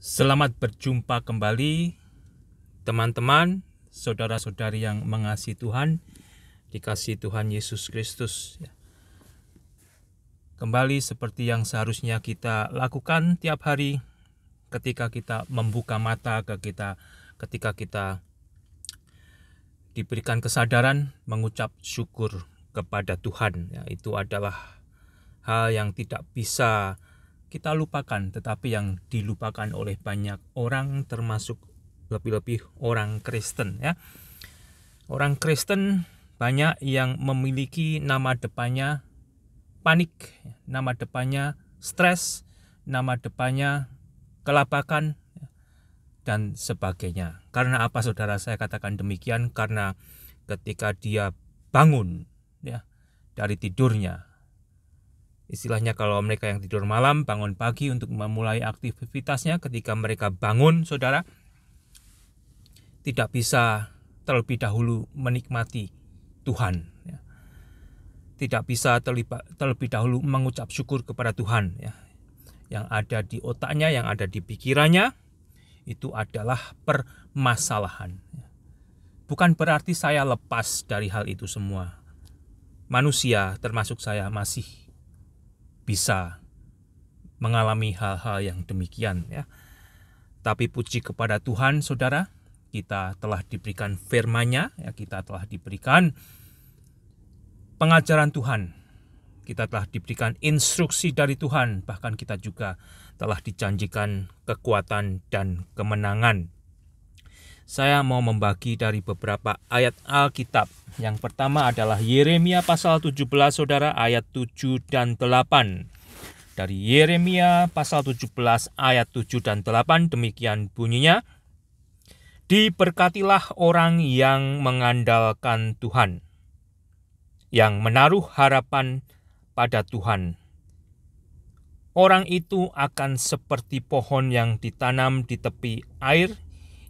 Selamat berjumpa kembali teman-teman, saudara-saudari yang mengasihi Tuhan, dikasihi Tuhan Yesus Kristus. Kembali seperti yang seharusnya kita lakukan tiap hari ketika kita membuka mata ketika kita diberikan kesadaran mengucap syukur kepada Tuhan. Itu adalah hal yang tidak bisa kita lupakan, tetapi yang dilupakan oleh banyak orang, termasuk lebih-lebih orang Kristen. Orang Kristen banyak yang memiliki nama depannya panik, nama depannya stres, nama depannya kelabakan, dan sebagainya. Karena apa, saudara? Saya katakan demikian karena ketika dia bangun dari tidurnya, istilahnya kalau mereka yang tidur malam bangun pagi untuk memulai aktivitasnya, ketika mereka bangun, saudara, tidak bisa terlebih dahulu menikmati Tuhan. Tidak bisa terlebih dahulu mengucap syukur kepada Tuhan. Yang ada di otaknya, yang ada di pikirannya, itu adalah permasalahan. Bukan berarti saya lepas dari hal itu semua. Manusia termasuk saya masih bisa mengalami hal-hal yang demikian. Tapi puji kepada Tuhan, saudara, kita telah diberikan firman-Nya, kita telah diberikan pengajaran Tuhan, kita telah diberikan instruksi dari Tuhan, bahkan kita juga telah dijanjikan kekuatan dan kemenangan. Saya mau membagi dari beberapa ayat Alkitab. Yang pertama adalah Yeremia pasal 17, saudara, ayat 7 dan 8. Dari Yeremia pasal 17 ayat 7 dan 8, demikian bunyinya. Diberkatilah orang yang mengandalkan Tuhan, yang menaruh harapan pada Tuhan. Orang itu akan seperti pohon yang ditanam di tepi air,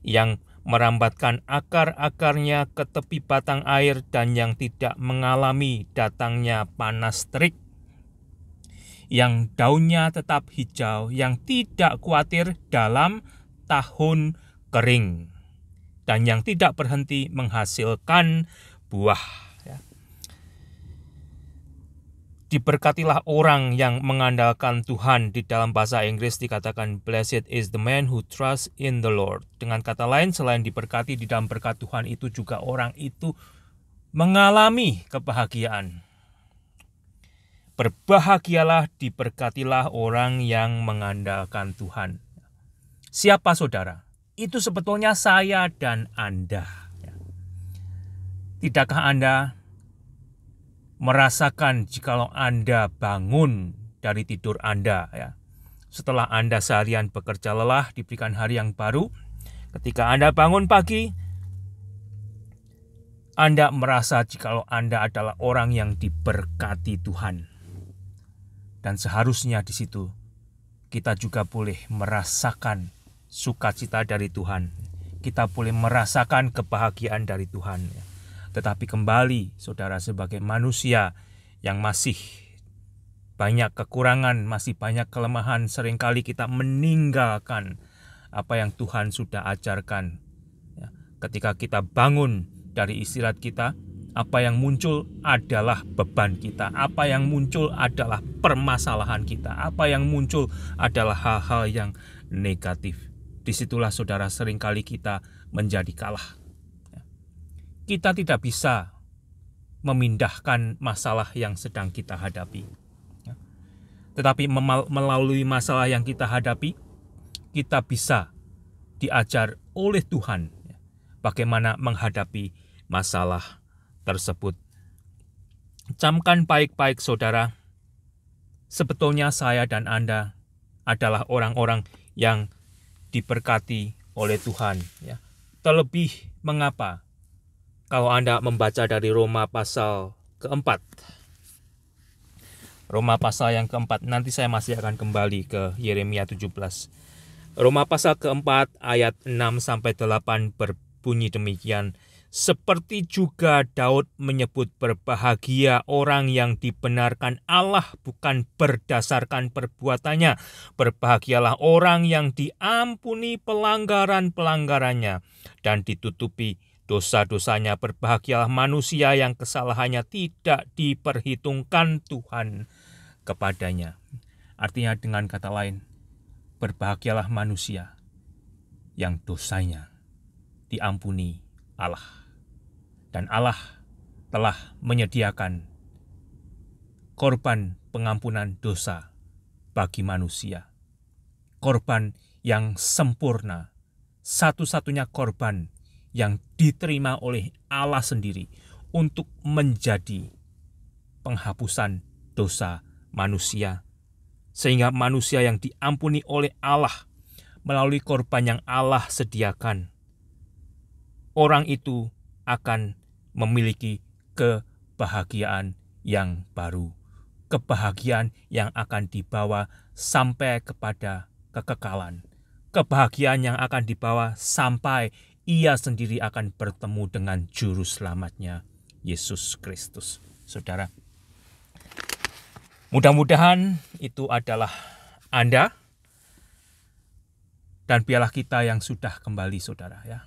yang merambatkan akar-akarnya ke tepi batang air, dan yang tidak mengalami datangnya panas terik, yang daunnya tetap hijau, yang tidak khawatir dalam tahun kering, dan yang tidak berhenti menghasilkan buah. Diberkatilah orang yang mengandalkan Tuhan. Di dalam bahasa Inggris dikatakan blessed is the man who trusts in the Lord. Dengan kata lain, selain diberkati, di dalam berkat Tuhan itu juga orang itu mengalami kebahagiaan. Berbahagialah, diberkatilah orang yang mengandalkan Tuhan. Siapa, saudara? Itu sebetulnya saya dan Anda. Tidakkah Anda merasakan jikalau Anda bangun dari tidur Anda, setelah Anda seharian bekerja lelah, diberikan hari yang baru, ketika Anda bangun pagi, Anda merasa jikalau Anda adalah orang yang diberkati Tuhan. Dan seharusnya di situ kita juga boleh merasakan sukacita dari Tuhan. Kita boleh merasakan kebahagiaan dari Tuhan. Tetapi kembali, saudara, sebagai manusia yang masih banyak kekurangan, masih banyak kelemahan, seringkali kita meninggalkan apa yang Tuhan sudah ajarkan. Ketika kita bangun dari istirahat kita, apa yang muncul adalah beban kita, apa yang muncul adalah permasalahan kita, apa yang muncul adalah hal-hal yang negatif. Disitulah, saudara, seringkali kita menjadi kalah. Kita tidak bisa memindahkan masalah yang sedang kita hadapi. Tetapi melalui masalah yang kita hadapi, kita bisa diajar oleh Tuhan bagaimana menghadapi masalah tersebut. Camkan baik-baik, saudara, sebetulnya saya dan Anda adalah orang-orang yang diberkati oleh Tuhan. Terlebih mengapa? Kalau Anda membaca dari Roma pasal keempat, Roma pasal yang keempat, nanti saya masih akan kembali ke Yeremia 17. Roma pasal keempat ayat 6-8 berbunyi demikian. Seperti juga Daud menyebut berbahagia orang yang dibenarkan Allah bukan berdasarkan perbuatannya. Berbahagialah orang yang diampuni pelanggaran-pelanggarannya dan ditutupi dosa-dosanya. Berbahagialah manusia yang kesalahannya tidak diperhitungkan Tuhan kepadanya. Artinya dengan kata lain, berbahagialah manusia yang dosanya diampuni Allah. Dan Allah telah menyediakan korban pengampunan dosa bagi manusia. Korban yang sempurna, satu-satunya korban yang diterima oleh Allah sendiri untuk menjadi penghapusan dosa manusia. Sehingga manusia yang diampuni oleh Allah melalui korban yang Allah sediakan, orang itu akan memiliki kebahagiaan yang baru. Kebahagiaan yang akan dibawa sampai kepada kekekalan. Kebahagiaan yang akan dibawa sampai ia sendiri akan bertemu dengan juru selamatnya, Yesus Kristus. Saudara, mudah-mudahan itu adalah Anda dan biarlah kita yang sudah kembali, saudara, ya,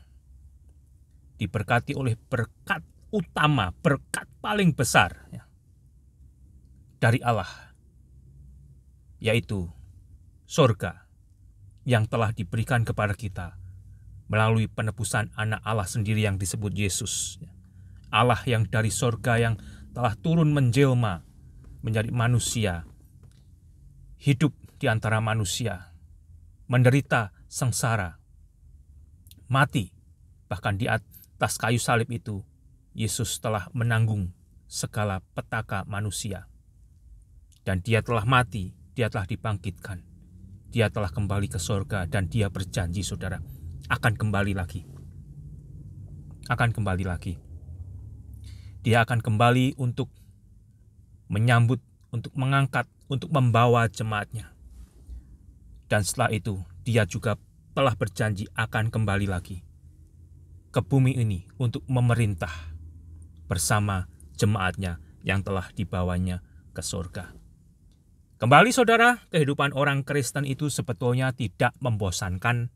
diberkati oleh berkat utama, berkat paling besar, ya, dari Allah, yaitu sorga yang telah diberikan kepada kita melalui penebusan anak Allah sendiri yang disebut Yesus. Allah yang dari sorga yang telah turun menjelma menjadi manusia, hidup di antara manusia, menderita sengsara, mati, bahkan di atas kayu salib itu, Yesus telah menanggung segala petaka manusia. Dan dia telah mati, dia telah dibangkitkan, dia telah kembali ke sorga, dan dia berjanji, saudara, akan kembali lagi. Akan kembali lagi. Dia akan kembali untuk menyambut, untuk mengangkat, untuk membawa jemaatnya. Dan setelah itu, dia juga telah berjanji akan kembali lagi ke bumi ini untuk memerintah bersama jemaatnya yang telah dibawanya ke surga. Kembali, saudara, kehidupan orang Kristen itu sebetulnya tidak membosankan.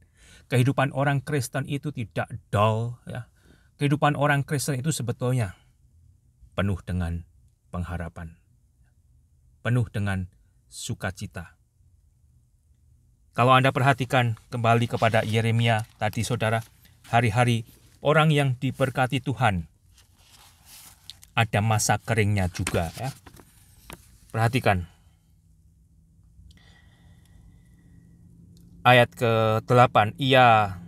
Kehidupan orang Kristen itu tidak dull, ya. Kehidupan orang Kristen itu sebetulnya penuh dengan pengharapan, penuh dengan sukacita. Kalau Anda perhatikan kembali kepada Yeremia tadi, saudara, hari-hari orang yang diberkati Tuhan, ada masa keringnya juga, ya. Perhatikan ayat ke-8, ia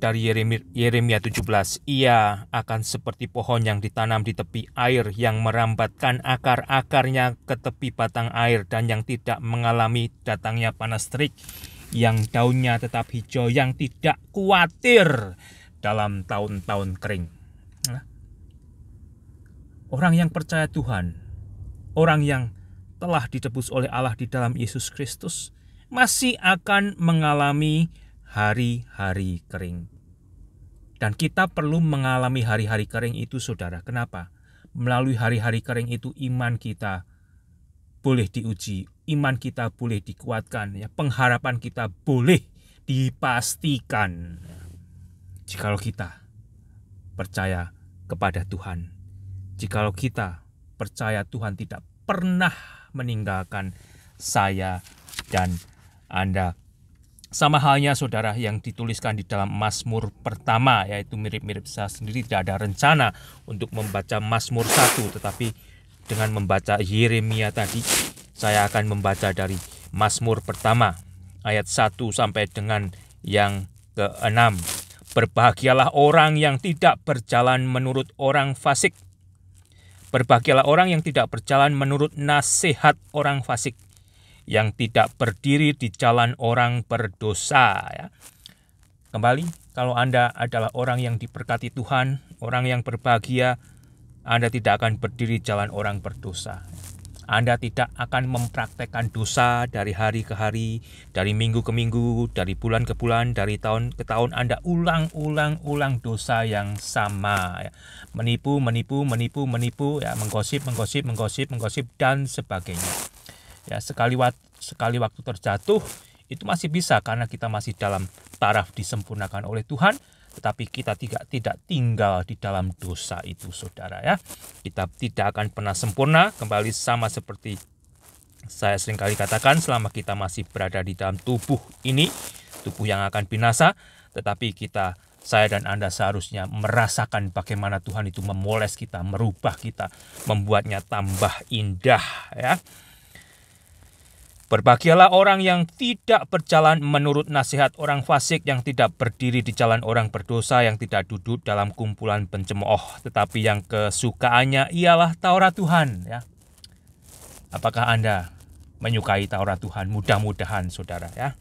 dari Yeremia 17, ia akan seperti pohon yang ditanam di tepi air, yang merambatkan akar-akarnya ke tepi batang air, dan yang tidak mengalami datangnya panas terik, yang daunnya tetap hijau, yang tidak khawatir dalam tahun-tahun kering. Orang yang percaya Tuhan, orang yang telah ditebus oleh Allah di dalam Yesus Kristus, masih akan mengalami hari-hari kering. Dan kita perlu mengalami hari-hari kering itu, saudara. Kenapa? Melalui hari-hari kering itu iman kita boleh diuji, iman kita boleh dikuatkan, ya, pengharapan kita boleh dipastikan. Jikalau kita percaya kepada Tuhan, jikalau kita percaya Tuhan tidak pernah meninggalkan saya dan Anda. Sama halnya, saudara, yang dituliskan di dalam Mazmur pertama, yaitu mirip-mirip saya sendiri tidak ada rencana untuk membaca Mazmur 1, tetapi dengan membaca Yeremia tadi, saya akan membaca dari Mazmur pertama, ayat 1 sampai dengan yang ke-6. Berbahagialah orang yang tidak berjalan menurut orang fasik. Berbahagialah orang yang tidak berjalan menurut nasihat orang fasik, yang tidak berdiri di jalan orang berdosa. Ya. Kembali, kalau Anda adalah orang yang diberkati Tuhan, orang yang berbahagia, Anda tidak akan berdiri jalan orang berdosa. Anda tidak akan mempraktekkan dosa dari hari ke hari, dari minggu ke minggu, dari bulan ke bulan, dari tahun ke tahun. Anda ulang dosa yang sama, ya. Menipu, ya, menggosip, dan sebagainya. Ya, sekali waktu terjatuh, itu masih bisa karena kita masih dalam taraf disempurnakan oleh Tuhan. Tetapi kita tidak tinggal di dalam dosa itu, saudara, ya. Kita tidak akan pernah sempurna, kembali sama seperti saya seringkali katakan, selama kita masih berada di dalam tubuh ini, tubuh yang akan binasa. Tetapi saya dan Anda seharusnya merasakan bagaimana Tuhan itu memoles kita, merubah kita, membuatnya tambah indah, ya. Berbahagialah orang yang tidak berjalan menurut nasihat orang fasik, yang tidak berdiri di jalan orang berdosa, yang tidak duduk dalam kumpulan pencemooh, tetapi yang kesukaannya ialah Taurat Tuhan, ya. Apakah Anda menyukai Taurat Tuhan? Mudah-mudahan, saudara, ya.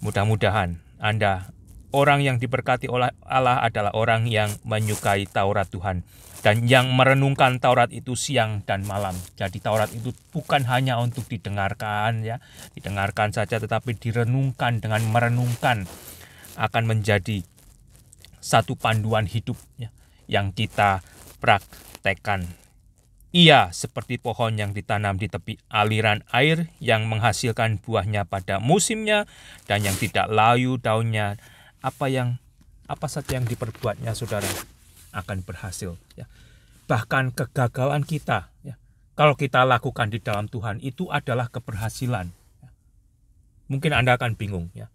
Mudah-mudahan Anda, orang yang diberkati oleh Allah adalah orang yang menyukai Taurat Tuhan dan yang merenungkan Taurat itu siang dan malam. Jadi Taurat itu bukan hanya untuk didengarkan, ya, didengarkan saja, tetapi direnungkan. Dengan merenungkan akan menjadi satu panduan hidup, ya, yang kita praktekkan. Ia seperti pohon yang ditanam di tepi aliran air, yang menghasilkan buahnya pada musimnya dan yang tidak layu daunnya. Apa saja yang diperbuatnya, saudara, akan berhasil, ya. Bahkan kegagalan kita, ya, kalau kita lakukan di dalam Tuhan, itu adalah keberhasilan, ya. Mungkin Anda akan bingung, ya.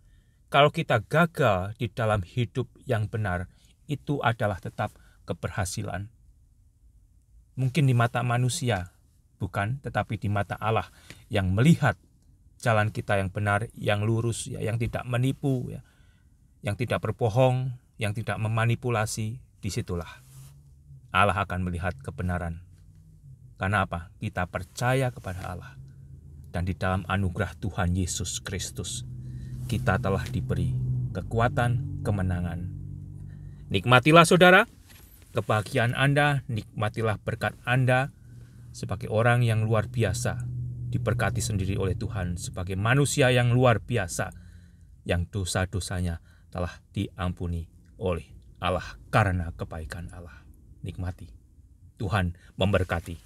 Kalau kita gagal di dalam hidup yang benar, itu adalah tetap keberhasilan. Mungkin di mata manusia, bukan, tetapi di mata Allah yang melihat jalan kita yang benar, yang lurus, ya, yang tidak menipu, ya, yang tidak berbohong, yang tidak memanipulasi. Disitulah Allah akan melihat kebenaran. Karena apa? Kita percaya kepada Allah. Dan di dalam anugerah Tuhan Yesus Kristus, kita telah diberi kekuatan, kemenangan. Nikmatilah, saudara, kebahagiaan Anda, nikmatilah berkat Anda sebagai orang yang luar biasa, diberkati sendiri oleh Tuhan, sebagai manusia yang luar biasa, yang dosa-dosanya telah diampuni oleh Allah karena kebaikan Allah. Nikmati. Tuhan memberkati.